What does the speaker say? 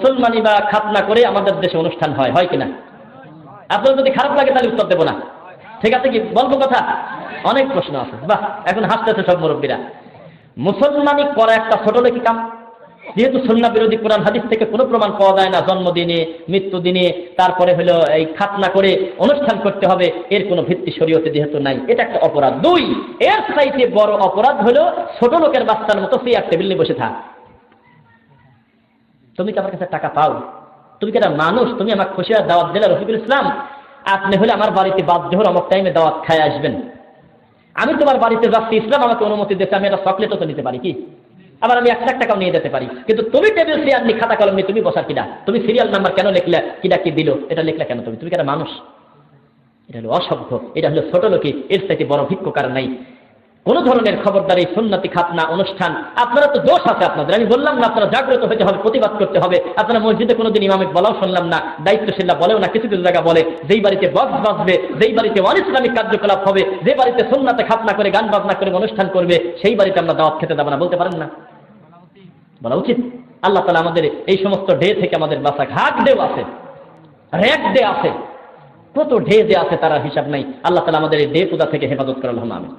মুসলমানি বা খাতনা করে আমাদের দেশে অনুষ্ঠান হয় কিনা? আপনার যদি খারাপ লাগে তাহলে উত্তর দেবো না, ঠিক আছে? কি বলবো কথা? অনেক প্রশ্ন আছে। বাহ, এখন হাসতেছে সব মুরব্বীরা। মুসলমানি করা একটা ছোট লোকি কাম। যেহেতু সুন্নাহ বিরোধী কোরআন হাদিস থেকে কোনো প্রমাণ পাওয়া যায় না, জন্মদিনে, মৃত্যুদিনে, তারপরে হলো এই খাতনা করে অনুষ্ঠান করতে হবে, এর কোনো ভিত্তি শরীয়তে যেহেতু নাই, এটা একটা অপরাধ। দুই, এর চাইতে বড় অপরাধ হলো ছোট লোকের বাচ্চার মতো চেয়ার টেবিল নিয়ে বসে থাক। তুমি কি আমার কাছে টাকা পাও? তুমি কি একটা মানুষ? তুমি আমার খুশি আর দাওয়াত দিলে, রফিকুল ইসলাম আপনি হলে আমার বাড়িতে বাদ জোহর অমুক টাইমে দাওয়াত খায় আসবেন, আমি তোমার বাড়িতে যাচ্ছি, ইসলাম আমাকে অনুমতি দিচ্ছে, আমি একটা চকলেটও তো নিতে পারি, কি আবার আমি 1 লাখ টাকাও নিয়ে যেতে পারি। কিন্তু তুমি টেবিল চেয়ার নিয়ে খাতা কলম নিয়ে তুমি বসার কিনা? তুমি সিরিয়াল নাম্বার কেন লিখলে? কিনা কি দিল এটা লিখলে কেন? তুমি কি একটা মানুষ? এটা হলো অসভ্য, এটা হলো ছোট লোকি, এর চাইতে বড় ভিক্ষুকার নাই। কোন ধরনের খবরদারি সুন্নতি খাতনা অনুষ্ঠান, আপনারা তো দোষ আছে আপনাদের, আমি বললাম না আপনারা জাগ্রত হতে হবে, প্রতিবাদ করতে হবে। আপনারা মসজিদে কোনোদিন ইমামে বলাও শুনলাম না, দায়িত্বশীলরা বলেও না, কিছু কিছু জায়গা বলে যেই বাড়িতে বক্স বাজবে, যেই বাড়িতে অনিসলামিক কার্যকলাপ হবে, যে বাড়িতে সুন্নাতে খাতনা করে গান বাজনা করে অনুষ্ঠান করবে, সেই বাড়িতে আমরা দাওয়াত খেতে দেব না, বলতে পারেন না? বলা উচিত। আল্লাহ তাআলা আমাদের এই সমস্ত ডে থেকে আমাদের বাঁচাক। হাক ডে আছে, র্যাক ডে আছে, কত ডে যে আছে তারা হিসাব নাই। আল্লাহ তাআলা আমাদের এই ডে পূজা থেকে হেফাজত করার জন্য আমিন।